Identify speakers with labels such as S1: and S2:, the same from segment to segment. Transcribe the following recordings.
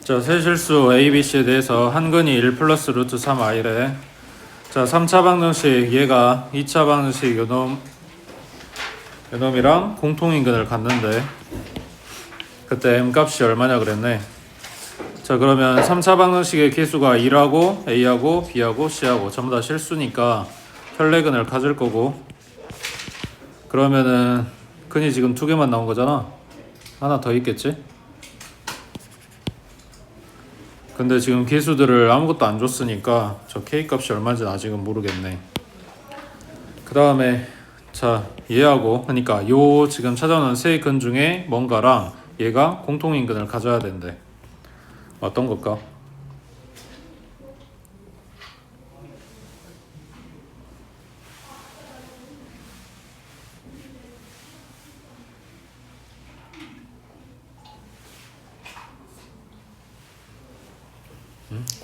S1: 자, 세실수 ABC에 대해서 한근이 1 플러스 루트 3i래. 자, 3차 방정식 얘가 2차 방정식 요놈이랑 공통인근을 갖는데 그때 m값이 얼마냐 그랬네. 자, 그러면 3차 방정식의 개수가 1하고 A하고 B하고 C하고 전부 다 실수니까 혈내근을 가질 거고, 그러면은 근이 지금 2개만 나온 거잖아. 하나 더 있겠지? 근데 지금 개수들을 아무것도 안 줬으니까 저 K값이 얼마인지는 아직은 모르겠네. 그 다음에 자, 얘하고 그러니까 요 지금 찾아오는 세 근 중에 뭔가랑 얘가 공통인근을 가져야 된대. 어떤 걸까?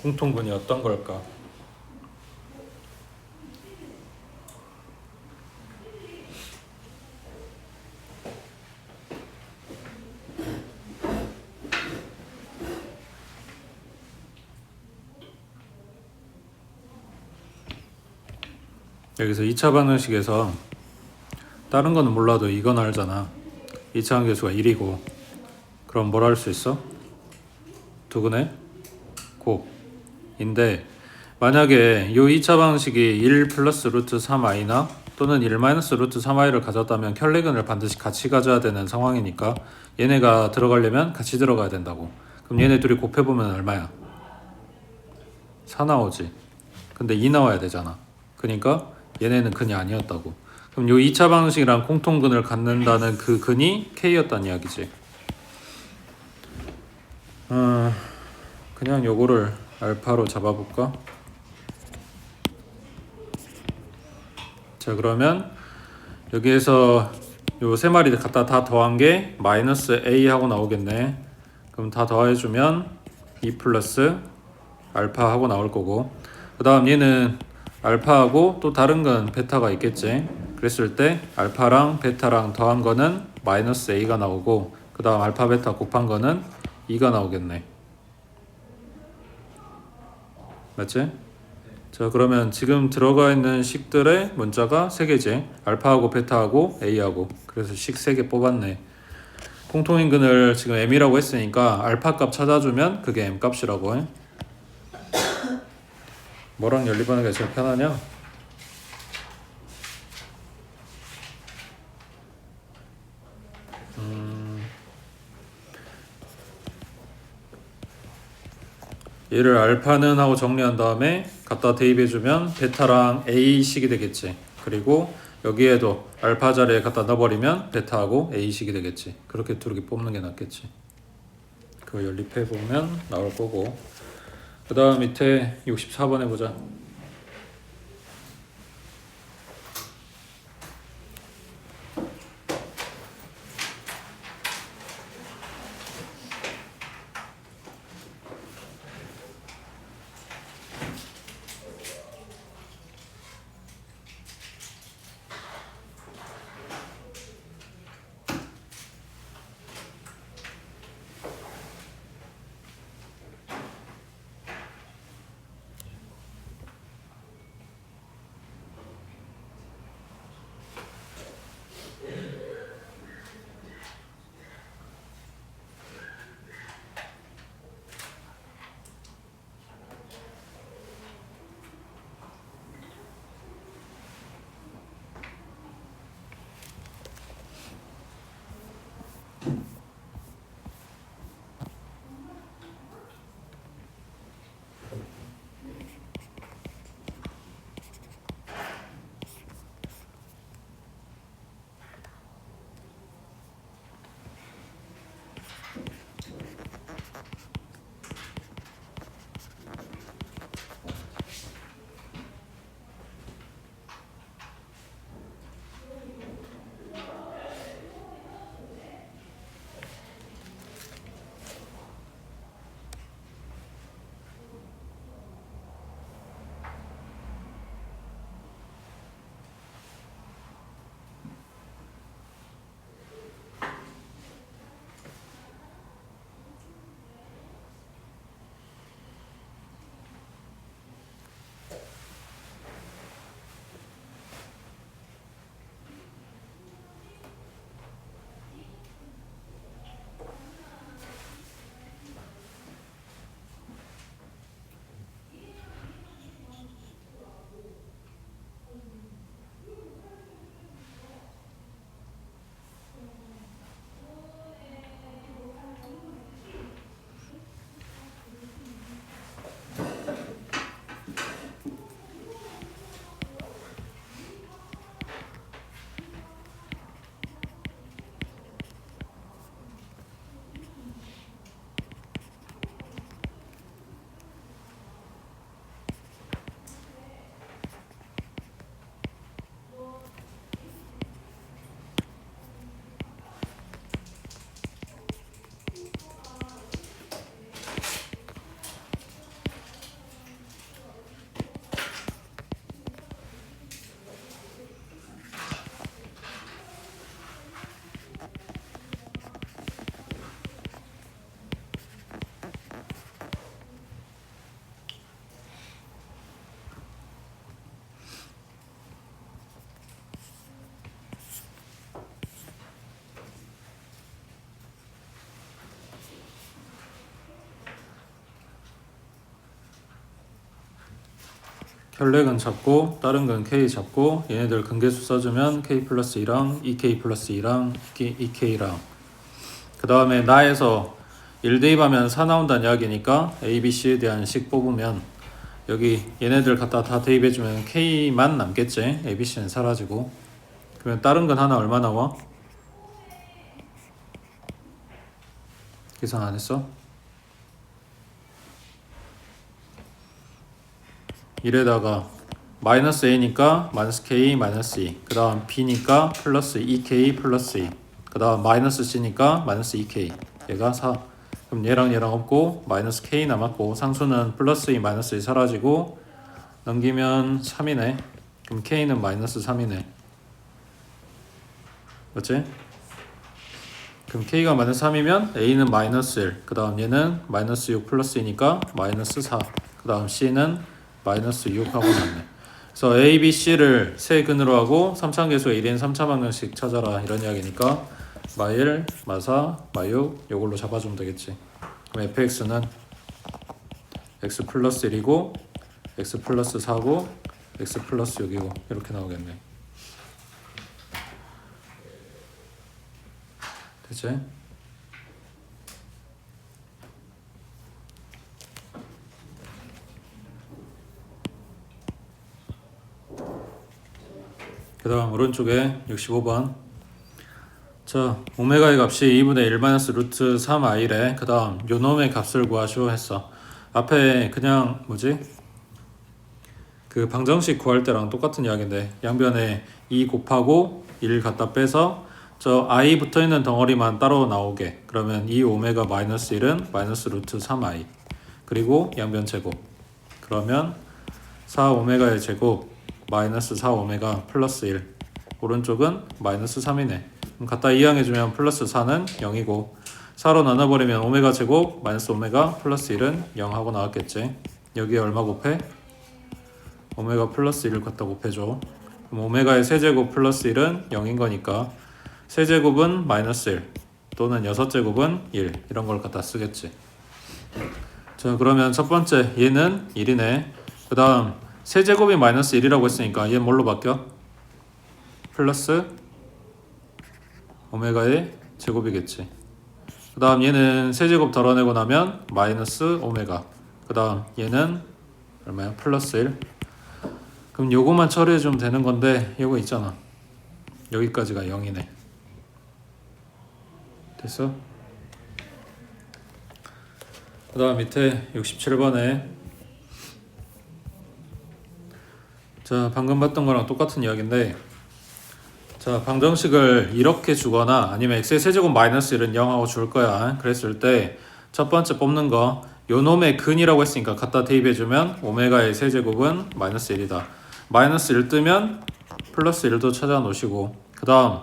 S1: 공통근이 어떤 걸까? 여기서 2차 방정식에서 다른 거는 몰라도 이건 알잖아. 2차 함계수가 1이고, 그럼 뭘 할 수 있어? 두근의 곱인데, 만약에 요 2차 방식이 1 플러스 루트 3i나 또는 1 마이너스 루트 3i를 가졌다면 혈내근을 반드시 같이 가져야 되는 상황이니까 얘네가 들어가려면 같이 들어가야 된다고. 그럼 얘네 둘이 곱해보면 얼마야? 4 나오지. 근데 2 나와야 되잖아. 그러니까 얘네는 근이 아니었다고. 그럼 요 2차 방식이랑 공통근을 갖는다는 그 근이 K였단 이야기지. 그냥 요거를 알파로 잡아볼까? 자, 그러면 여기에서 요 세 마리 갖다 다 더한 게 마이너스 A 하고 나오겠네. 그럼 다 더해주면 2 플러스 알파 하고 나올 거고, 그 다음 얘는 알파하고 또 다른 건 베타가 있겠지. 그랬을 때 알파랑 베타랑 더한 거는 마이너스 A가 나오고, 그 다음 알파 베타 곱한 거는 2가 나오겠네. 맞지? 자, 그러면 지금 들어가 있는 식들의 문자가 3개지. 알파하고 베타하고 A하고. 그래서 식 3개 뽑았네. 공통인근을 지금 M이라고 했으니까 알파 값 찾아주면 그게 M 값이라고 해. 뭐랑 연립하는 게 제일 편하냐? 얘를 알파는 하고 정리한 다음에 갖다 대입해주면 베타랑 A식이 되겠지. 그리고 여기에도 알파 자리에 갖다 넣어버리면 베타하고 A식이 되겠지. 그렇게 두 개 뽑는 게 낫겠지. 그거 연립해보면 나올 거고, 그 다음 밑에 64번 해보자. 혈렉은 잡고 다른 건 K 잡고 얘네들 근계수 써주면 K 플러스 2랑 2K 플러스 2랑 2K랑 그 다음에 나에서 1 대입하면 4 나온다는 이야기니까 A, B, C에 대한 식 뽑으면 여기 얘네들 갖다 다 대입해주면 K만 남겠지. A, B, C는 사라지고. 그러면 다른 건 하나 얼마 나와? 계산 안 했어? 1에다가 마이너스 A니까 마이너스 K 마이너스 2, 그 다음 B니까 플러스 2K 플러스 2, 그 다음 마이너스 C니까 마이너스 2K, 얘가 4. 그럼 얘랑 얘랑 없고 마이너스 K 남았고 상수는 플러스 2 마이너스 2 사라지고 넘기면 3이네. 그럼 K는 마이너스 3이네. 맞지? 그럼 K가 마이너스 3이면 A는 마이너스 1, 그 다음 얘는 마이너스 6 플러스 2니까 마이너스 4, 그 다음 C는 마이너스 6 하고 났네. 그래서 A, B, C를 세 근으로 하고 3차함계수의 1인 3차 방정식 찾아라 이런 이야기니까 마1, 마4, 마6 요걸로 잡아주면 되겠지. 그럼 fx는 x 플러스 1이고 x 플러스 4고 x 플러스 6이고 이렇게 나오겠네. 됐지? 그 다음 오른쪽에 65번. 자, 오메가의 값이 2분의 1 마이너스 루트 3i래. 그 다음 요놈의 값을 구하시오 했어. 앞에 그냥 뭐지? 그 방정식 구할 때랑 똑같은 이야기인데 양변에 2 곱하고 1 갖다 빼서 저 i 붙어있는 덩어리만 따로 나오게. 그러면 이 오메가 마이너스 1은 마이너스 루트 3i 그리고 양변 제곱. 그러면 4오메가의 제곱 마이너스 4오메가 플러스 1, 오른쪽은 마이너스 3이네. 그럼 갖다 이항해주면 플러스 4는 0이고 4로 나눠버리면 오메가 제곱 마이너스 오메가 플러스 1은 0 하고 나왔겠지. 여기에 얼마 곱해? 오메가 플러스 1을 갖다 곱해줘. 그럼 오메가의 세제곱 플러스 1은 0인 거니까 세제곱은 마이너스 1 또는 6제곱은 1 이런 걸 갖다 쓰겠지. 자, 그러면 첫 번째 얘는 1이네. 그 다음 세제곱이 마이너스 1이라고 했으니까 얘 뭘로 바뀌어? 플러스 오메가의 제곱이겠지. 그 다음 얘는 세제곱 덜어내고 나면 마이너스 오메가. 그 다음 얘는 얼마야? 플러스 1. 그럼 요거만 처리해주면 되는 건데 요거 있잖아. 여기까지가 0이네. 됐어? 그 다음 밑에 67번에 자, 방금 봤던 거랑 똑같은 이야기인데 자, 방정식을 이렇게 주거나 아니면 x의 세제곱 마이너스 1은 0하고 줄 거야. 그랬을 때 첫 번째 뽑는 거 요놈의 근이라고 했으니까 갖다 대입해주면 오메가의 세제곱은 마이너스 1이다. 마이너스 1 뜨면 플러스 1도 찾아 놓으시고 그 다음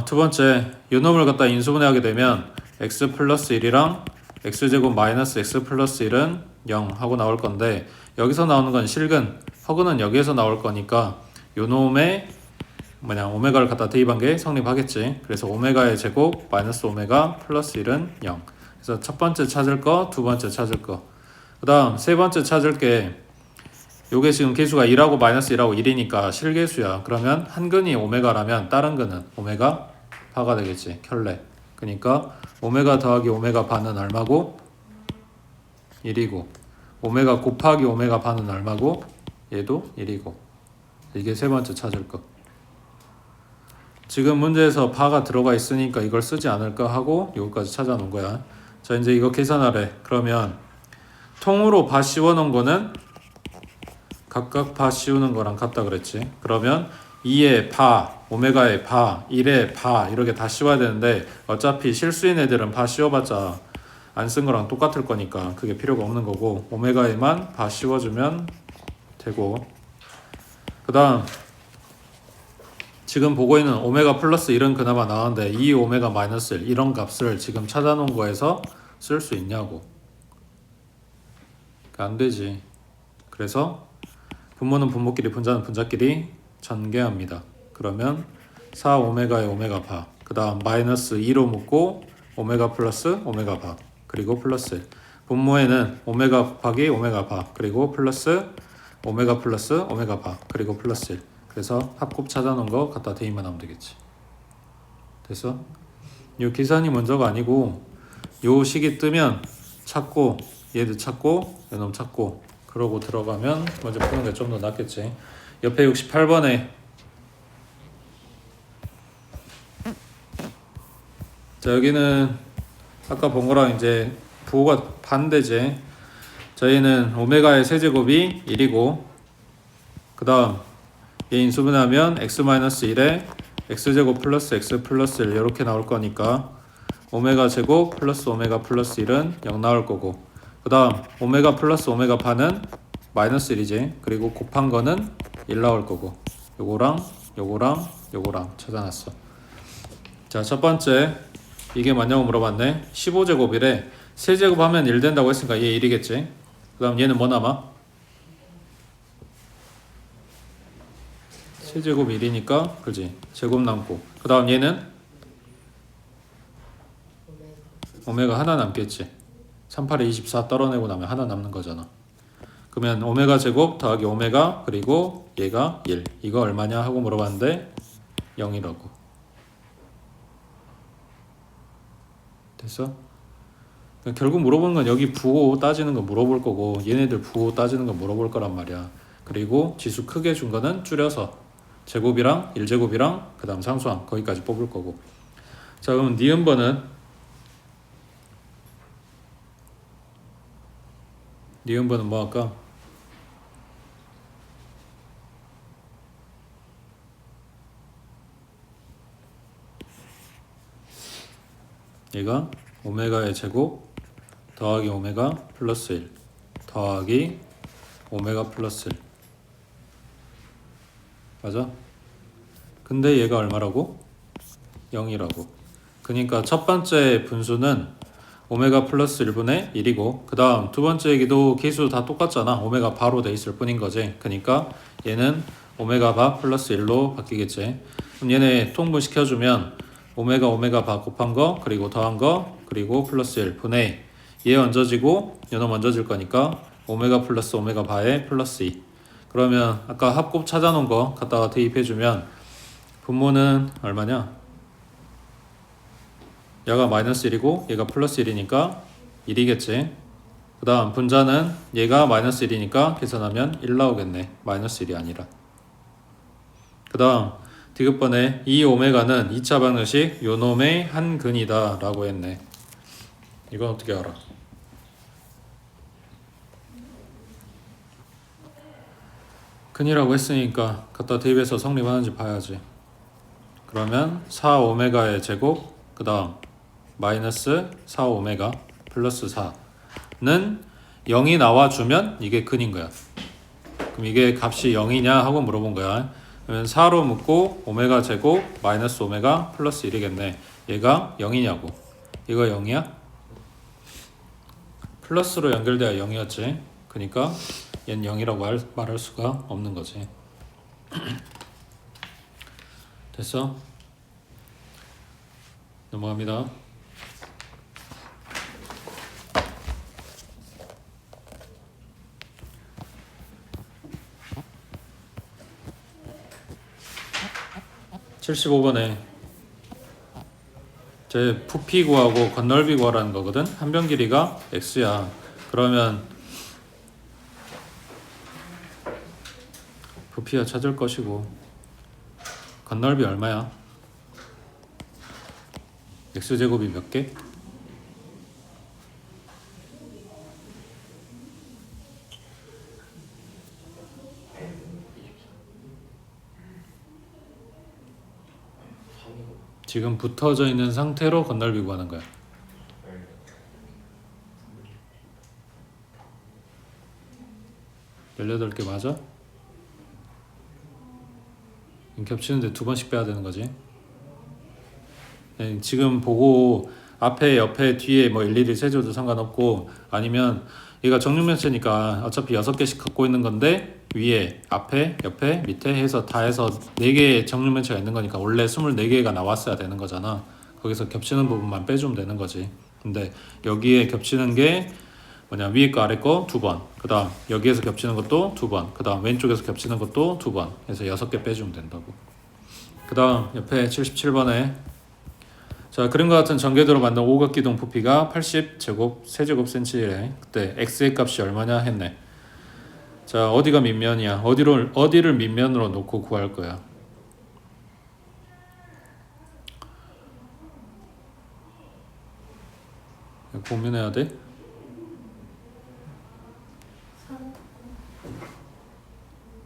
S1: 두 번째 요놈을 갖다 인수분해하게 되면 x 플러스 1이랑 x제곱 마이너스 x 플러스 1은 0 하고 나올 건데 여기서 나오는 건 실근, 허근은 여기에서 나올 거니까 요놈의 오메가를 갖다 대입한 게 성립하겠지. 그래서 오메가의 제곱 마이너스 오메가 플러스 1은 0. 그래서 첫 번째 찾을 거, 두 번째 찾을 거. 그 다음 세 번째 찾을 게 요게 지금 계수가 1하고 마이너스 1하고 1이니까 실계수야. 그러면 한 근이 오메가라면 다른 근은 오메가 바가 되겠지. 켤레. 그러니까 오메가 더하기 오메가 반은 얼마고? 1이고 오메가 곱하기 오메가 반은 얼마고? 얘도 1이고 이게 세 번째 찾을 거. 지금 문제에서 바가 들어가 있으니까 이걸 쓰지 않을까 하고 여기까지 찾아 놓은 거야. 자, 이제 이거 계산하래. 그러면 통으로 바 씌워 놓은 거는 각각 바 씌우는 거랑 같다 그랬지. 그러면 2의 바, 오메가의 바, 1의 바 이렇게 다 씌워야 되는데 어차피 실수인 애들은 바 씌워봤자 안 쓴 거랑 똑같을 거니까 그게 필요가 없는 거고 오메가에만 바 씌워주면 되고 그 다음 지금 보고 있는 오메가 플러스 1은 그나마 나왔는데 2 오메가 마이너스 1 이런 값을 지금 찾아놓은 거에서 쓸 수 있냐고. 안 되지. 그래서 분모는 분모끼리 분자는 분자끼리 전개합니다. 그러면 4 오메가의 오메가 바, 그 다음 마이너스 2로 묶고 오메가 플러스 오메가 바 그리고 플러스 1. 분모에는 오메가 곱하기 오메가 바 그리고 플러스 오메가 플러스 오메가 바 그리고 플러스 1. 그래서 합곱 찾아놓은 거 갖다 대입만 하면 되겠지. 됐어? 요 계산이 먼저가 아니고 요 식이 뜨면 찾고 얘도 찾고 요놈 찾고 그러고 들어가면 먼저 푸는 게 좀 더 낫겠지. 옆에 68번에 자 여기는 아까 본 거랑 이제 부호가 반대지. 저희는 오메가의 세제곱이 1이고 그 다음 얘 인수분해하면 x-1에 x제곱 플러스 x 플러스 1 이렇게 나올 거니까 오메가 제곱 플러스 오메가 플러스 1은 0 나올 거고 그 다음 오메가 플러스 오메가 바는 마이너스 1이지. 그리고 곱한 거는 1 나올 거고 요거랑 요거랑 요거랑 찾아놨어. 자 첫 번째 이게 맞냐고 물어봤네. 15제곱이래. 세제곱 하면 1 된다고 했으니까 얘 1이겠지. 그 다음 얘는 뭐 남아? 세제곱 1이니까 그지 제곱 남고 그 다음 얘는 오메가 하나 남겠지. 38에 24 떨어내고 나면 하나 남는 거잖아. 그러면 오메가 제곱 더하기 오메가 그리고 얘가 1 이거 얼마냐 하고 물어봤는데 0이라고. 됐어? 결국 물어보는 건 여기 부호 따지는 거 물어볼 거고 얘네들 부호 따지는 거 물어볼 거란 말이야. 그리고 지수 크게 준 거는 줄여서 제곱이랑 1제곱이랑 그 다음 상수항 거기까지 뽑을 거고. 자 그럼 니은번은 뭐 할까? 얘가 오메가의 제곱 더하기 오메가 플러스 1 더하기 오메가 플러스 1 맞아? 근데 얘가 얼마라고? 0이라고. 그러니까 첫 번째 분수는 오메가 플러스 1분의 1이고 그 다음 두 번째 얘기도 계수 다 똑같잖아. 오메가 바로 돼 있을 뿐인 거지. 그러니까 얘는 오메가 바 플러스 1로 바뀌겠지. 그럼 얘네 통분시켜주면 오메가 바 곱한 거 그리고 더한 거 그리고 플러스 1 분의 얘 얹어지고 얘는 얹어질 거니까 오메가 플러스 오메가 바에 플러스 2. 그러면 아까 합곱 찾아놓은 거 갖다가 대입해주면 분모는 얼마냐? 얘가 마이너스 1이고 얘가 플러스 1이니까 1이겠지. 그 다음 분자는 얘가 마이너스 1이니까 계산하면 1 나오겠네. 마이너스 1이 아니라. 그 다음 디귿번에 이 오메가는 2차 방정식 요놈의 한 근이다 라고 했네. 이건 어떻게 알아? 근이라고 했으니까 갖다 대입해서 성립하는지 봐야지. 그러면 4오메가의 제곱 그 다음 마이너스 4오메가 플러스 4는 0이 나와주면 이게 근인 거야. 그럼 이게 값이 0이냐 하고 물어본 거야. 그러면 4로 묶고 오메가 제곱 마이너스 오메가 플러스 1이겠네. 얘가 0이냐고. 이거 0이야? 플러스로 연결돼야 0이었지. 그러니까 얘는 0이라고 말할 수가 없는 거지. 됐어? 넘어갑니다. (75번에) 제 부피 구하고 건널비 구하라는 거거든. 한 변 길이가 x야. 그러면 부피가 찾을 것이고 건널비 얼마야? x제곱이 몇 개? 지금 붙어져 있는 상태로 건널비 구하는 거야. (18) 개 맞아? 겹치는데 2번씩 빼야 되는 거지. 네, 지금 보고 앞에 옆에 뒤에 뭐 일일이 세줘도 상관없고 아니면 얘가 정육면체니까 어차피 6개씩 갖고 있는 건데 위에 앞에 옆에 밑에 해서 다 해서 4개의 정육면체가 있는 거니까 원래 24개가 나왔어야 되는 거잖아. 거기서 겹치는 부분만 빼주면 되는 거지. 근데 여기에 겹치는 게 뭐냐 위에 거 아래 거 2번, 그 다음 여기에서 겹치는 것도 2번, 그 다음 왼쪽에서 겹치는 것도 2번 해서 6개 빼주면 된다고. 그 다음 옆에 77번에 자 그림과 같은 전개도로 만든 오각기둥 부피가 80제곱 세제곱센치래. 그때 x의 값이 얼마냐 했네. 자 어디가 밑면이야? 어디를 밑면으로 놓고 구할 거야? 고민해야 돼.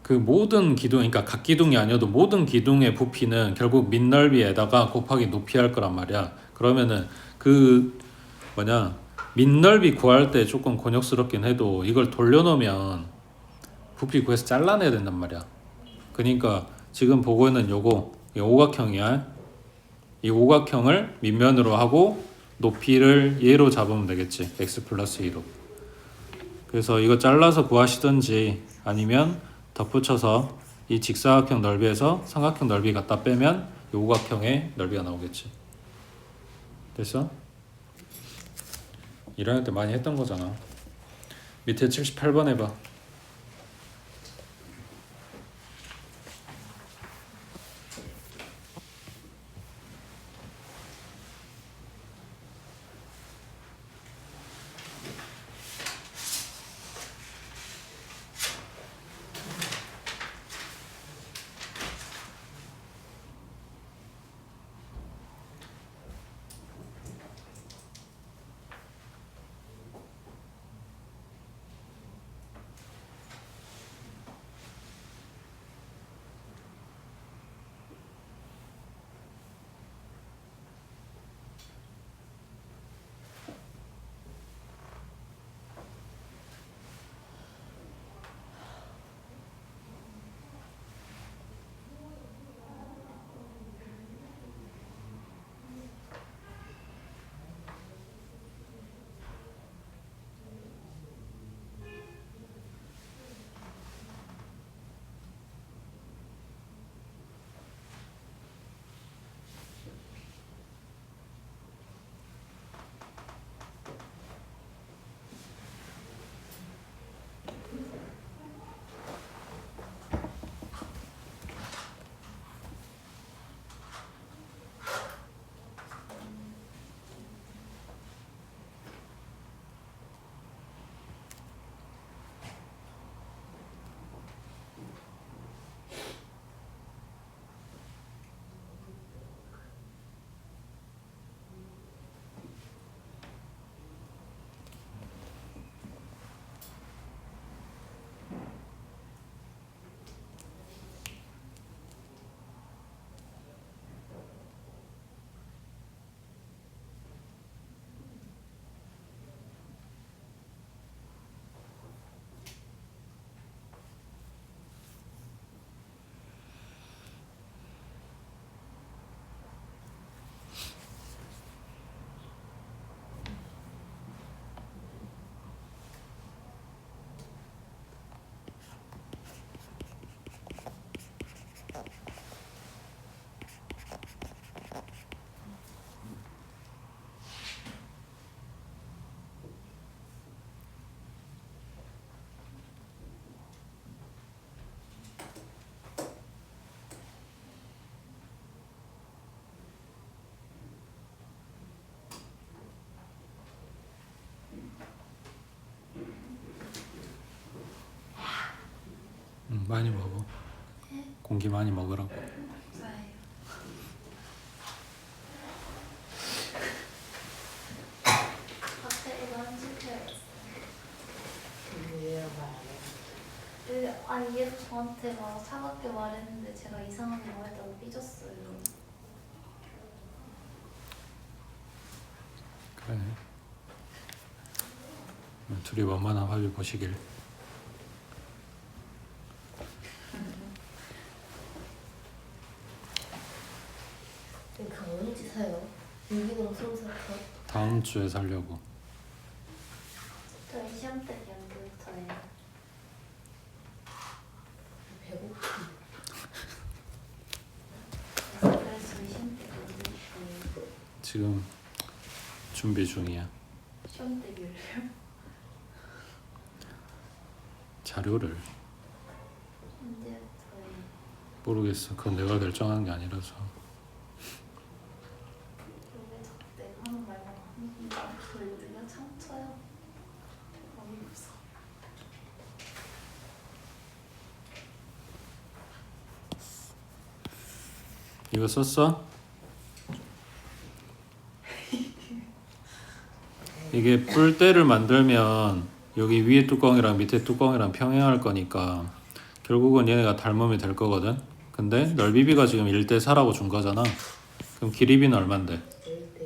S1: 그 모든 기둥, 그러니까 각 기둥이 아니어도 모든 기둥의 부피는 결국 밑넓이에다가 곱하기 높이 할 거란 말이야. 그러면은 그 뭐냐 밑넓이 구할 때 조금 곤욕스럽긴 해도 이걸 돌려놓으면 부피 구해서 잘라내야 된단 말이야. 그러니까 지금 보고 있는 요거 이 오각형이야. 이 오각형을 밑면으로 하고 높이를 얘로 잡으면 되겠지. x 플러스 2로. 그래서 이거 잘라서 구하시든지 아니면 덧붙여서 이 직사각형 넓이에서 삼각형 넓이 갖다 빼면 이 오각형의 넓이가 나오겠지. 됐어? 1학년 때 많이 했던 거잖아. 밑에 78번 해봐. 많이 먹어. 공기 많이 먹으라고.
S2: 아니 얘도 저한테 막 차갑게 말했는데 제가 이상하게 말했다고 삐졌어요.
S1: 그래. 둘이 원만한 합의 보시길.
S3: 그거 언제 사요? 유기농 송사탕?
S1: 다음 주에 살려고.
S2: 저희 시험 때 연기부터예요.
S3: 배고프.
S2: 그래서 시험 때 연기부터예요.
S1: 지금 준비 중이야.
S2: 시험 때 연기요?
S1: 자료를
S2: 근데
S1: 모르겠어. 그건 내가 결정하는 게 아니라서.
S2: 왜 자꾸 내가 하는 말만 하니까 졸리가 참쳐요. 어이없어.
S1: 이거 썼어? 이게 뿔대를 만들면 여기 위에 뚜껑이랑 밑에 뚜껑이랑 평행할 거니까 결국은 얘네가 닮으면 될 거거든. 근데 넓이비가 지금 1대 4라고 준 거잖아. 그럼 길이비는 얼만데?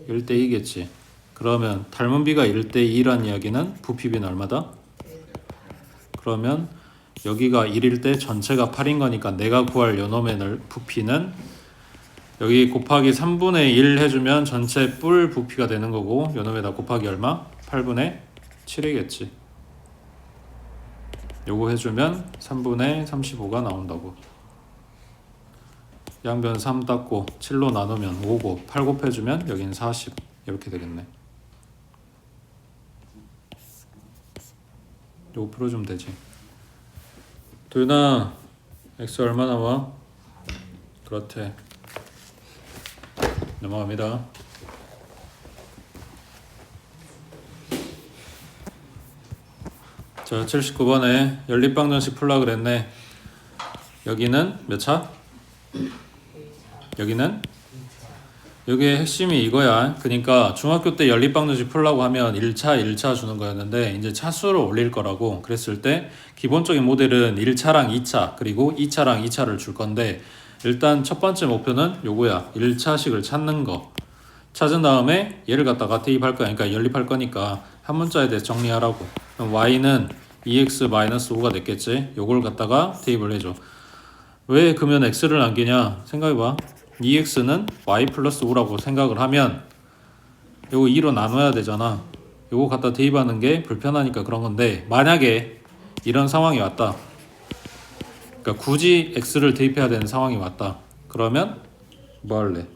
S1: 1대 2겠지. 그러면 닮은 비가 1대 2란 이야기는 부피비는 얼마다? 그러면 여기가 1일 때 전체가 8인 거니까 내가 구할 요놈의 부피는 여기 곱하기 3분의 1 해주면 전체 뿔 부피가 되는 거고 요놈에다 곱하기 얼마? 8분의 7이겠지. 요거 해주면 3분의 35가 나온다고. 양변 3 닦고 7로 나누면 5고 8 곱해주면 여긴 40 이렇게 되겠네. 요거 풀어주면 되지. 도윤아 x 얼마 나와? 그렇대. 넘어갑니다. 자, 79번에 연립방정식 풀라 그랬네. 여기는 몇 차? 여기는? 여기의 핵심이 이거야. 그러니까 중학교 때 연립방정식 풀라고 하면 1차 주는 거였는데 이제 차수를 올릴 거라고 그랬을 때 기본적인 모델은 1차랑 2차 그리고 2차랑 2차를 줄 건데 일단 첫 번째 목표는 요거야. 1차식을 찾는 거. 찾은 다음에 얘를 갖다가 대입할 거야. 그러니까 연립할 거니까 한 문자에 대해 정리하라고. 그럼 y는 2x-5가 됐겠지. 요걸 갖다가 대입을 해줘. 왜 그러면 x를 남기냐? 생각해봐. 2x는 y 플러스 5라고 생각을 하면 요거 2로 나눠야 되잖아. 요거 갖다 대입하는 게 불편하니까 그런 건데 만약에 이런 상황이 왔다. 그러니까 굳이 x를 대입해야 되는 상황이 왔다. 그러면 뭐 할래?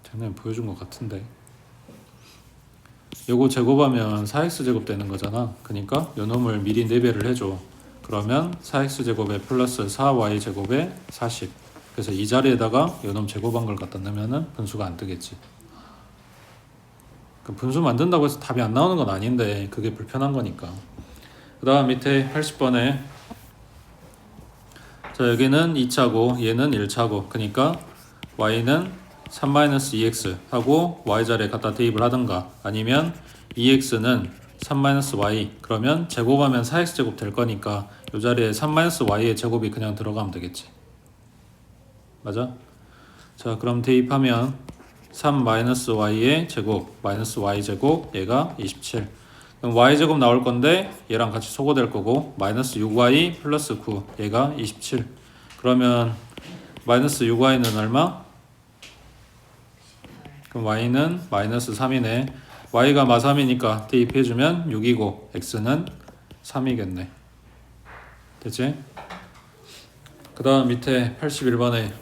S1: 작년에 보여준 것 같은데 요거 제곱하면 4x제곱 되는 거잖아. 그러니까 요놈을 미리 4배를 해줘. 그러면 4x제곱에 플러스 4y제곱에 40. 그래서 이 자리에다가 요놈 제곱한 걸 갖다 넣으면 분수가 안 뜨겠지. 그 분수 만든다고 해서 답이 안 나오는 건 아닌데 그게 불편한 거니까. 그 다음 밑에 80번에 자 여기는 2차고 얘는 1차고 그러니까 y는 3-2x 하고 y자리에 갖다 대입을 하든가 아니면 2x는 3-y 그러면 제곱하면 4x제곱 될 거니까 이 자리에 3-y의 제곱이 그냥 들어가면 되겠지. 맞아? 자 그럼 대입하면 3-y의 제곱 마이너스 y제곱 얘가 27. 그럼 y제곱 나올 건데 얘랑 같이 소거될 거고 마이너스 6y 플러스 9 얘가 27. 그러면 마이너스 6y는 얼마? 그럼 y는 마이너스 3이네. y가 마3이니까 대입해주면 6이고 x는 3이겠네. 됐지? 그 다음 밑에 81번에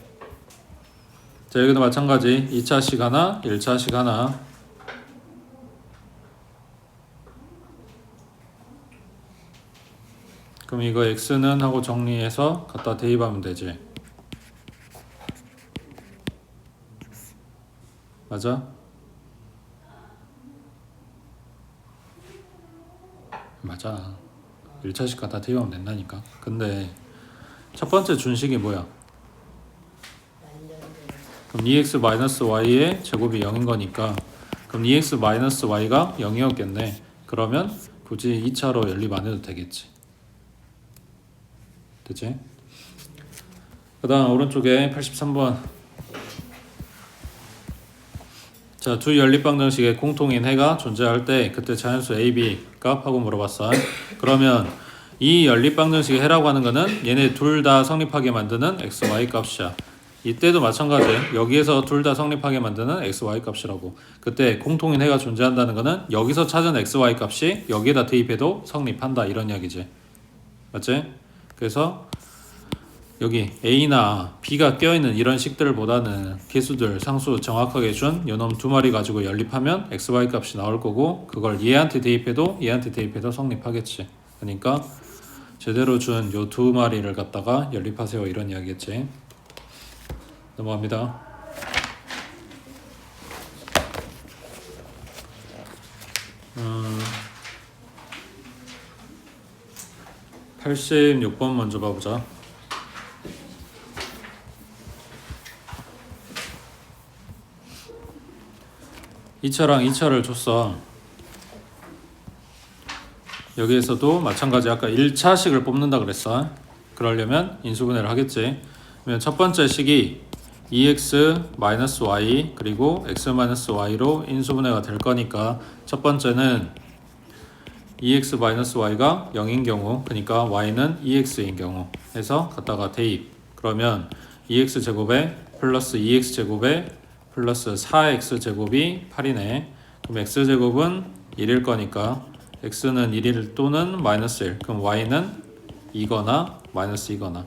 S1: 자 여기도 마찬가지 2차식 하나 1차식 하나 그럼 이거 x는 하고 정리해서 갖다 대입하면 되지. 맞아? 맞아. 1차식 갖다 대입하면 된다니까. 근데 첫 번째 준식이 뭐야? 그럼 2x-y의 제곱이 0인 거니까 그럼 2x-y가 0이었겠네. 그러면 굳이 2차로 연립 안 해도 되겠지. 됐지? 그 다음 오른쪽에 83번 자, 두 연립방정식의 공통인 해가 존재할 때 그때 자연수 A, B 값하고 물어봤어. 그러면 이 연립방정식의 해라고 하는 거는 얘네 둘 다 성립하게 만드는 x, y 값이야. 이때도 마찬가지예요. 여기에서 둘 다 성립하게 만드는 x, y 값이라고. 그때 공통인 해가 존재한다는 거는 여기서 찾은 x, y 값이 여기에다 대입해도 성립한다 이런 이야기지. 맞지? 그래서 여기 A나 B가 껴있는 이런 식들보다는 개수들 상수 정확하게 준 요놈 두 마리 가지고 연립하면 XY 값이 나올 거고 그걸 얘한테 대입해도 성립하겠지. 그러니까 제대로 준 요 두 마리를 갖다가 연립하세요 이런 이야기겠지. 넘어갑니다. 86번 먼저 봐보자. 이차랑 이차를 줬어. 여기에서도 마찬가지 아까 1차식을 뽑는다 그랬어. 그러려면 인수분해를 하겠지. 그러면 첫 번째 식이 2x-y 그리고 x-y로 인수분해가 될 거니까 첫 번째는 2x-y가 0인 경우 그러니까 y는 2x인 경우 해서 갖다가 대입. 그러면 2x제곱에 플러스 2x제곱에 플러스 4x제곱이 8이네. 그럼 x제곱은 1일 거니까 x는 1일 또는 마이너스 1. 그럼 y는 2거나 마이너스 2거나.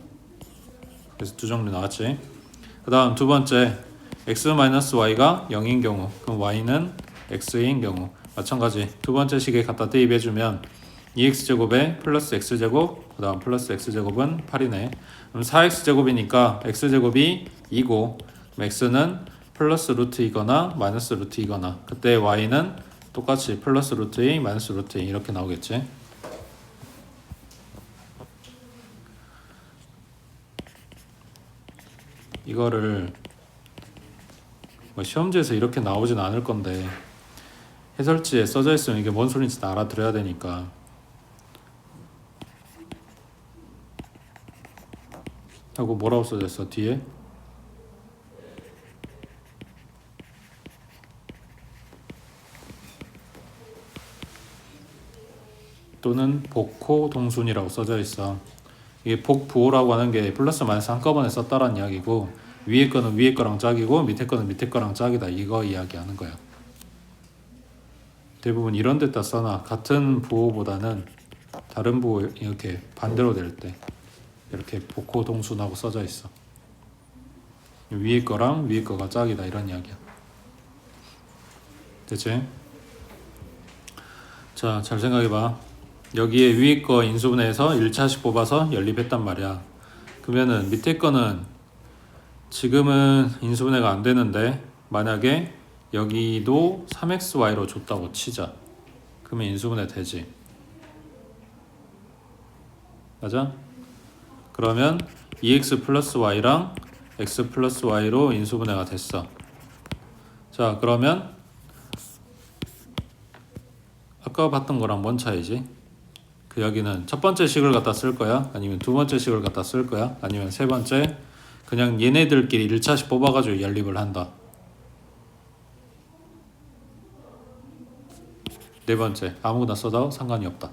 S1: 그래서 두 종류 나왔지. 그 다음 두 번째 x-y가 0인 경우 그럼 y는 x인 경우 마찬가지 두 번째 식에 갖다 대입해주면 2x제곱에 플러스 x제곱 그 다음 플러스 x제곱은 8이네. 그럼 4x제곱이니까 x제곱이 2고 x는 플러스 루트이거나 마이너스 루트이거나 그때 y는 똑같이 플러스 루트 2 마이너스 루트 2 이렇게 나오겠지. 이거를 뭐 시험지에서 이렇게 나오진 않을 건데 해설지에 써져 있으면 이게 뭔 소리인지 다 알아들어야 되니까. 하고 뭐라고 써져 있어 뒤에? 또는 복호 동순이라고 써져 있어. 이게 복부호라고 하는 게 플러스 마이너스 한꺼번에 썼다라는 이야기고 위에 거는 위에 거랑 짝이고 밑에 거는 밑에 거랑 짝이다 이거 이야기하는 거야. 대부분 이런 데다 써놔. 같은 부호보다는 다른 부호 이렇게 반대로 될 때 이렇게 복호 동순하고 써져 있어. 위에 거랑 위에 거가 짝이다 이런 이야기야. 됐지? 자, 잘 생각해봐. 여기에 위에 거 인수분해해서 1차식 뽑아서 연립했단 말이야. 그러면은 밑에 거는 지금은 인수분해가 안 되는데 만약에 여기도 3xy로 줬다고 치자. 그러면 인수분해 되지. 맞아? 그러면 2x 플러스 y랑 x 플러스 y로 인수분해가 됐어. 자, 그러면 아까 봤던 거랑 뭔 차이지? 그 여기는 첫 번째 식을 갖다 쓸 거야? 아니면 두 번째 식을 갖다 쓸 거야? 아니면 세 번째? 그냥 얘네들끼리 1차식 뽑아가지고 연립을 한다. 네 번째, 아무거나 써도 상관이 없다.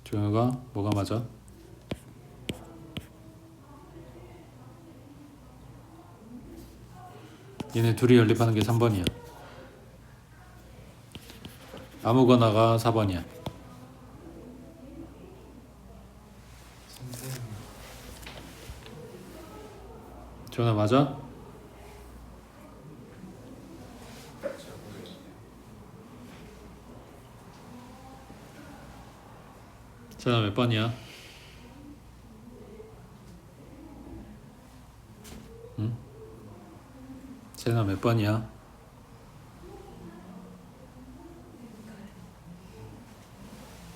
S1: 조영아가 뭐가 맞아? 얘네 둘이 연립하는 게 3번이야. 아무거나가 4번이야. 조영아 맞아? 자, 몇 번이야? 응? 쟤는 몇 번이야?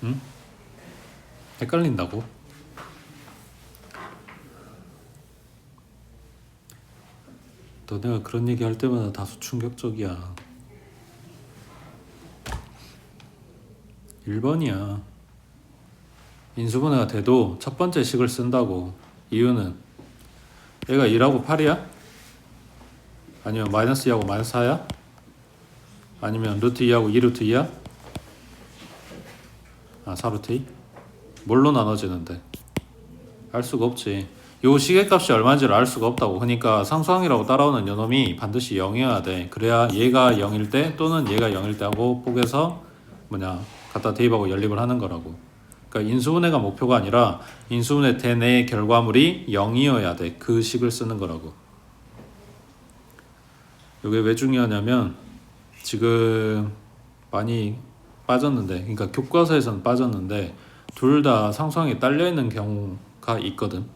S1: 응? 헷갈린다고? 너네가 그런 얘기 할 때마다 다소 충격적이야. 1번이야. 인수분해가 돼도 첫 번째 식을 쓴다고. 이유는 얘가 2하고 8이야? 아니면 마이너스 2하고 마이너스 4야? 아니면 루트 2하고 2루트 2야? 아, 4루트 2? 뭘로 나눠지는데? 알 수가 없지. 요 시계값이 얼마인지를 알 수가 없다고. 그러니까 상수항이라고 따라오는 요놈이 반드시 0이어야 돼. 그래야 얘가 0일 때 또는 얘가 0일 때 하고 뽁에서 갖다 대입하고 연립을 하는 거라고. 그러니까 인수분해가 목표가 아니라 인수분해 대내의 결과물이 0이어야 돼. 그 식을 쓰는 거라고. 이게 왜 중요하냐면 지금 많이 빠졌는데, 그러니까 교과서에서는 빠졌는데 둘 다 상수항이 딸려 있는 경우가 있거든.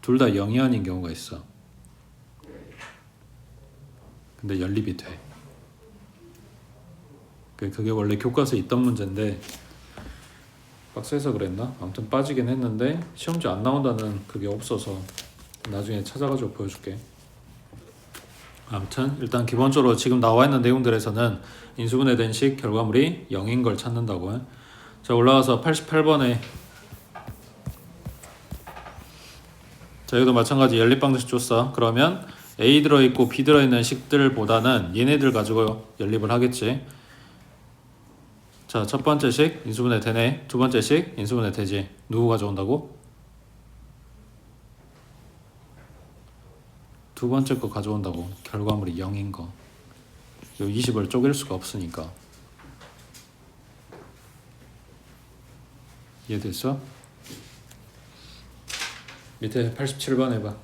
S1: 둘 다 0이 아닌 경우가 있어. 근데 연립이 돼. 그게 원래 교과서에 있던 문제인데 빡세서 그랬나? 아무튼 빠지긴 했는데 시험지 안 나온다는 그게 없어서 나중에 찾아가지고 보여줄게. 아무튼 일단 기본적으로 지금 나와 있는 내용들에서는 인수분해된 식 결과물이 0인 걸 찾는다고. 자, 올라가서 88번에 자, 여기도 마찬가지 연립방정식 줬어. 그러면 A 들어있고 B 들어있는 식들보다는 얘네들 가지고 연립을 하겠지. 자, 첫 번째 식 인수분해 되네. 두 번째 식 인수분해 되지. 누구 가져온다고? 두 번째 거 가져온다고. 결과물이 0인 거. 요 20을 쪼갤 수가 없으니까. 이해됐어? 밑에 87번 해봐.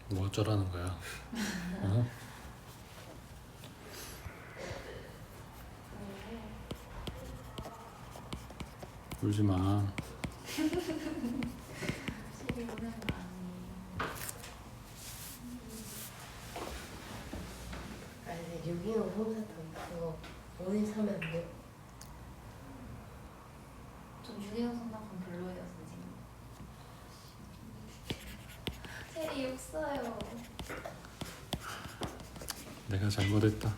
S1: 뭐 어쩌라는 거야? 어? 울지 마.
S2: 속이 오는 거 아니에요.
S3: 아니 유기농 솜사탕 그거 오늘 사면 안 돼요?
S2: 전 유기농 성당은 별로예요, 선생님. 세리 욕써요.
S1: 내가 잘못했다.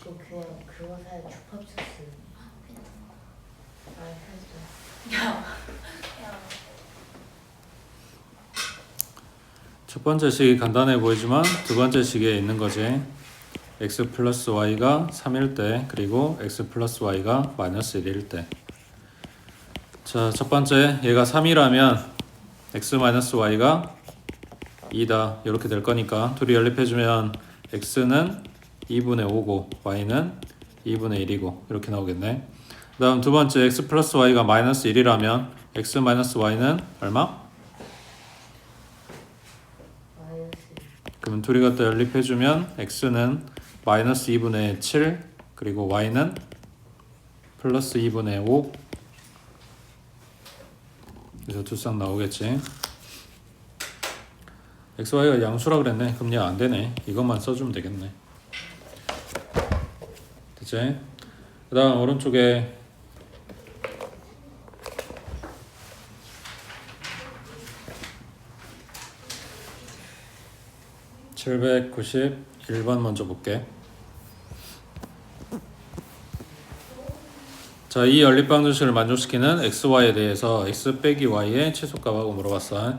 S3: 그럼 그냥 그거 사요. 주팝주스. 아 사줘.
S2: 야.
S1: 첫 번째 식이 간단해 보이지만 두 번째 식에 있는 거지. x 플러스 y가 3일 때 그리고 x 플러스 y가 마이너스 1일 때. 자, 첫 번째 얘가 3이라면 x 마이너스 y가 2다 이렇게 될 거니까 둘이 연립해주면 x는 2분의 5고 y는 2분의 1이고 이렇게 나오겠네. 그 다음 두 번째 x 플러스 y가 마이너스 1이라면 x 마이너스 y는 얼마?
S3: 마이너스.
S1: 그러면 둘이 갖다 연립해주면 x는 마이너스 2분의 7 그리고 y는 플러스 2분의 5 그래서 두 쌍 나오겠지. x, y가 양수라 그랬네. 그럼 얘 안되네. 이것만 써주면 되겠네. 됐지? 그 다음 오른쪽에 (791번) 먼저 볼게. 자, 이 연립방정식을 만족시키는 xy에 대해서 x 빼기 y의 최소값하고 물어봤어.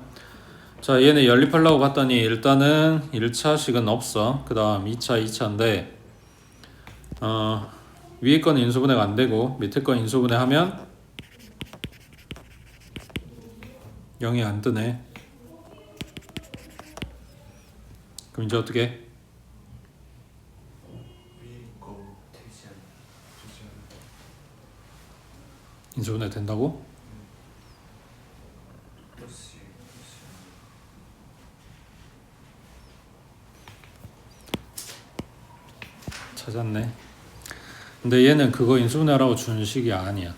S1: 자, 얘네 연립하려고 봤더니 일단은 1차식은 없어. 그 다음 2차, 2차인데 위에 건 인수분해가 안되고 밑에 건 인수분해하면 0이 안 뜨네. 그럼 이제 어떻게?
S4: 위에 거
S1: 인수분해 된다고? 찾았네. 근데 얘는 그거 인수분해라고 주는 식이 아니야.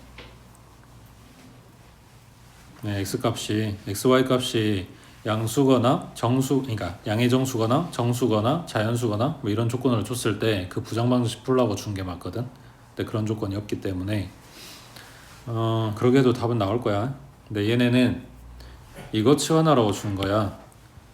S1: 네, x값이 xy 값이 양수거나 정수, 그러니까 양의 정수거나 정수거나 자연수거나 뭐 이런 조건을 줬을 때 그 부정 방식 풀라고 준 게 맞거든. 근데 그런 조건이 없기 때문에 그러게도 답은 나올 거야. 근데 얘네는 이거 치환하라고 준 거야.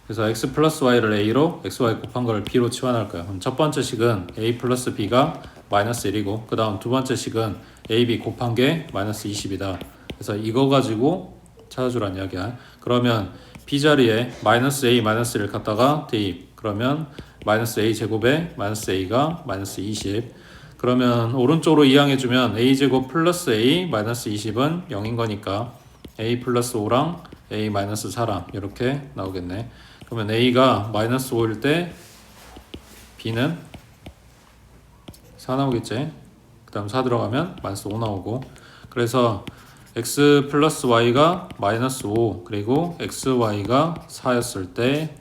S1: 그래서 x 플러스 y를 a로 xy 곱한 걸 b로 치환할 거야. 그럼 첫 번째 식은 a 플러스 b가 마이너스 1이고 그 다음 두 번째 식은 ab 곱한 게 마이너스 20이다. 그래서 이거 가지고 찾아주란 이야기야. 그러면 b 자리에 마이너스 a 마이너스 1을 갖다가 대입. 그러면 마이너스 a 제곱에 마이너스 a가 마이너스 20. 그러면 오른쪽으로 이항해주면 a 제곱 플러스 a 마이너스 20은 0인 거니까 a 플러스 5랑 a 마이너스 4랑 이렇게 나오겠네. 그러면 a가 마이너스 5일 때 b는 4 나오겠지. 그 다음 4 들어가면 마이너스 5 나오고, 그래서 x 플러스 y가 마이너스 5 그리고 xy가 4였을 때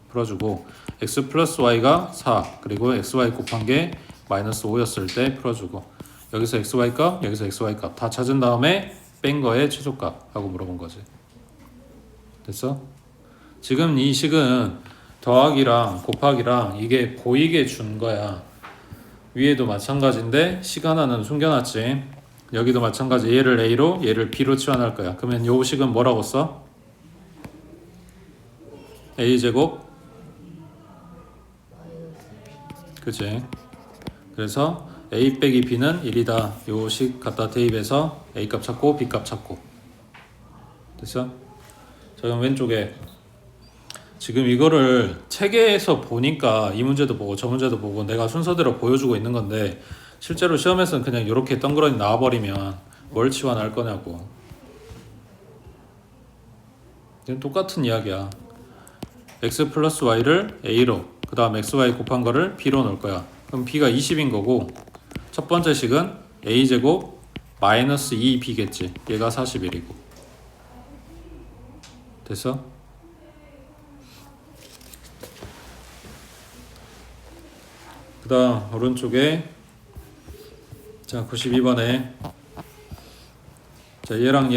S1: 풀어주고, x 플러스 y가 4 그리고 xy 곱한 게 마이너스 5였을 때 풀어주고, 여기서 xy 값 여기서 xy 값 다 찾은 다음에 뺀 거의 최소값 하고 물어본 거지. 됐어? 지금 이 식은 더하기랑 곱하기랑 이게 보이게 준 거야. 위에도 마찬가지인데 식 하나는 숨겨놨지. 여기도 마찬가지. 얘를 a로 얘를 b로 치환할 거야. 그러면 요 식은 뭐라고 써? a 제곱, 그치? 그래서 a 빼기 b는 1이다. 요 식 갖다 대입해서 a 값 찾고 b 값 찾고. 됐어? 자, 그럼 왼쪽에 지금 이거를 책에서 보니까 이 문제도 보고 저 문제도 보고 내가 순서대로 보여주고 있는 건데, 실제로 시험에서는 그냥 이렇게 덩그러니 나와버리면 뭘 치환할 거냐고. 이건 똑같은 이야기야. x 플러스 y를 a로 그 다음 xy 곱한 거를 b로 넣을 거야. 그럼 b가 20인 거고, 첫 번째 식은 a 제곱 마이너스 2b겠지. 얘가 41이고. 됐어? 그 다음 오른쪽에 자 92번에 자 얘랑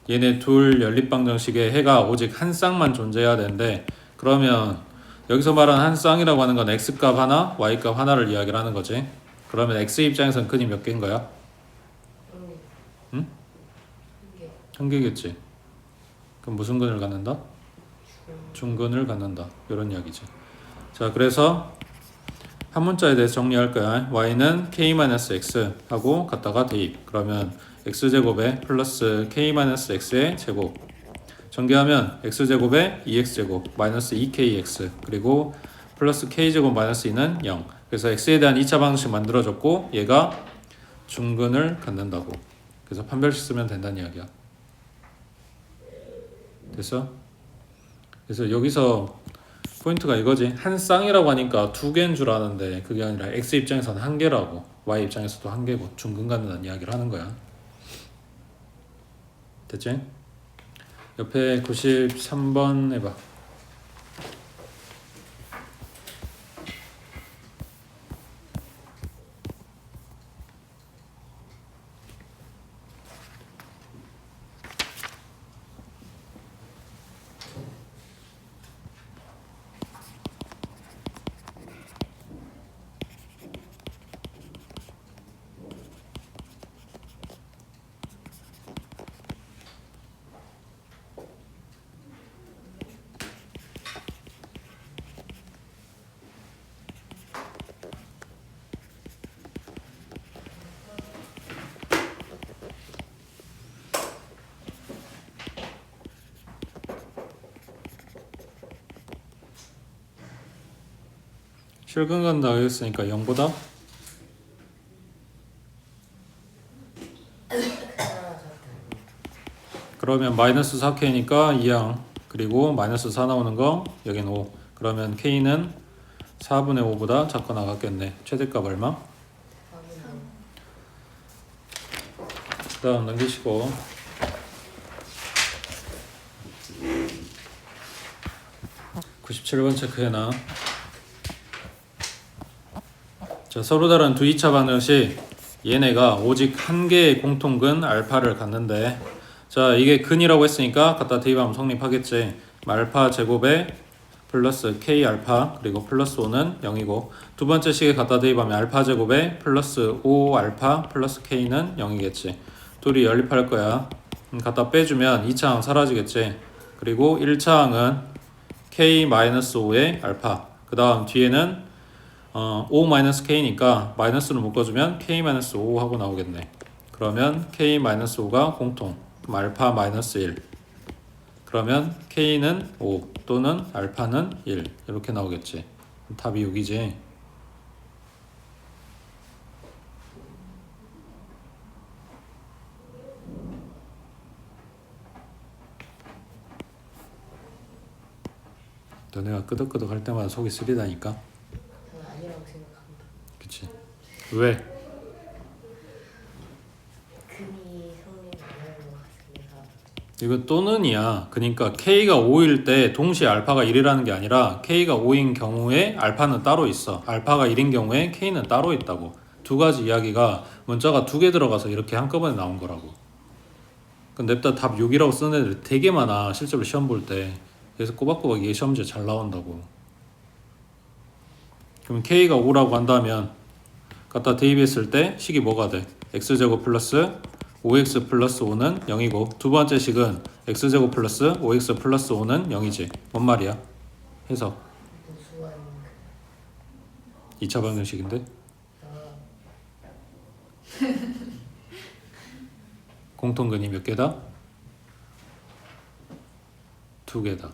S1: 얘네 둘 연립방정식에 해가 오직 한 쌍만 존재해야 되는데, 그러면 여기서 말하는 한 쌍이라고 하는 건 x값 하나 y값 하나를 이야기를 하는 거지. 그러면 x 입장에서는 근이 몇 개인 거야? 응? 한 개겠지. 그럼 무슨 근을 갖는다? 중근을 갖는다. 이런 이야기지. 자, 그래서 한 문자에 대해서 정리할 거야. y는 k-x 하고 갖다가 대입. 그러면 x제곱에 플러스 k-x의 제곱. 전개하면 x제곱에 2x제곱 마이너스 2kx 그리고 플러스 k제곱 마이너스 2는 0. 그래서 x에 대한 2차 방정식 만들어졌고 얘가 중근을 갖는다고. 그래서 판별식 쓰면 된다는 이야기야. 됐어? 그래서 여기서 포인트가 이거지. 한 쌍이라고 하니까 두 개인 줄 아는데 그게 아니라 x 입장에서는 한 개라고, y 입장에서도 한 개고 중근 갖는다는 이야기를 하는 거야. 됐지? 옆에 93번 해봐. 실근 간다 했으니까 0보다 그러면 마이너스 4k니까 2항 그리고 마이너스 4 나오는 거 여긴 5. 그러면 k는 4분의 5보다 작거나 같겠네. 최대값 얼마? 다음 넘기시고 (97번) 체크해놔. 자, 서로 다른 두 2차 방정식 얘네가 오직 한 개의 공통근 알파를 갖는데, 자 이게 근이라고 했으니까 갖다 대입하면 성립하겠지. 알파 제곱에 플러스 k 알파 그리고 플러스 5는 0이고, 두 번째 식에 갖다 대입하면 알파 제곱에 플러스 5 알파 플러스 k는 0이겠지. 둘이 연립할 거야. 갖다 빼주면 2차항 사라지겠지. 그리고 1차항은 k-5의 알파, 그 다음 뒤에는 5-k니까 마이너스를 묶어주면 k-5 하고 나오겠네. 그러면 k-5가 공통, 그럼 알파 마이너스 1, 그러면 k는 5 또는 알파는 1 이렇게 나오겠지. 답이 6이지. 너네가 끄덕끄덕 할 때마다 속이 쓰리다니까.
S3: 저는 아니라고 생각합니다.
S1: 그치? 왜?
S3: 금이 성립 안 하는 것 같습니다.
S1: 이거 또는이야. 그러니까 k가 5일 때 동시에 알파가 1이라는 게 아니라 k가 5인 경우에 알파는 따로 있어. 알파가 1인 경우에 k는 따로 있다고. 두 가지 이야기가 문자가 두 개 들어가서 이렇게 한꺼번에 나온 거라고. 근데 냅다 답 6이라고 쓰는 애들 되게 많아, 실제로 시험 볼 때. 그래서 꼬박꼬박 이게 시험 문제 잘 나온다고. 그럼 k가 5라고 한다면 갖다 대입했을 때 식이 뭐가 돼? x제곱 플러스 5x 플러스 5는 0이고, 두 번째 식은 x제곱 플러스 5x 플러스 5는 0이지. 뭔 말이야? 해석.
S3: 무수한
S1: 2차 방정식인데? 공통근이 몇 개다? 두 개다.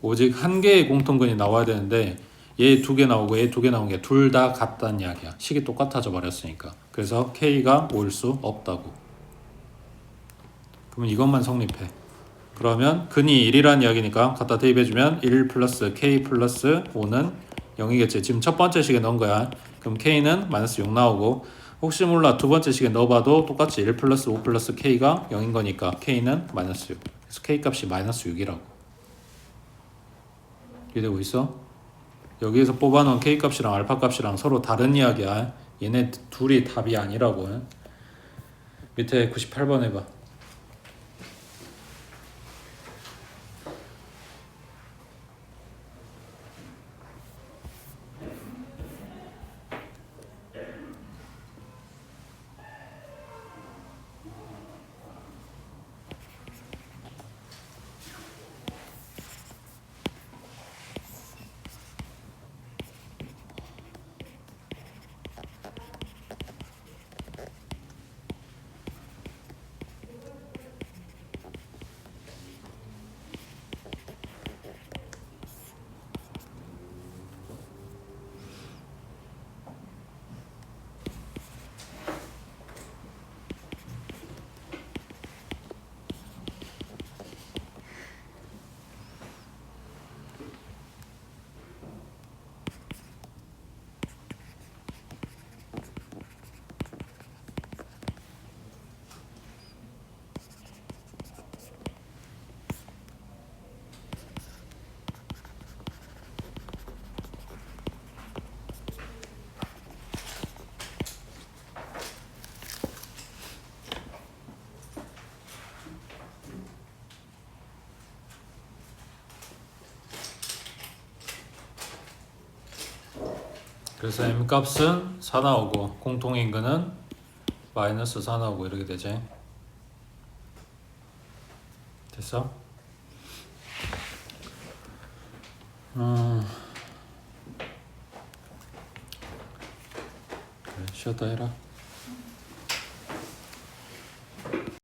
S1: 오직 한 개의 공통근이 나와야 되는데 얘 두 개 나오고 얘 두 개 나온 게 둘 다 같다는 이야기야. 식이 똑같아져 버렸으니까. 그래서 k가 5일 수 없다고. 그러면 이것만 성립해. 그러면 근이 1이라는 이야기니까 갖다 대입해주면 1 플러스 k 플러스 5는 0이겠지. 지금 첫 번째 식에 넣은 거야. 그럼 k는 마이너스 6 나오고, 혹시 몰라 두 번째 식에 넣어봐도 똑같이 1 플러스 5 플러스 k가 0인 거니까 k는 마이너스 6. 그래서 k 값이 마이너스 6이라고. 이해되고 있어? 여기에서 뽑아놓은 k 값이랑 알파 값이랑 서로 다른 이야기야. 얘네 둘이 답이 아니라고. 밑에 98번 해봐. 그래서 m 값은 4 나오고 공통인근은 마이너스 4 나오고 이렇게 되지. 됐어? 그래, 쉬었다 해라.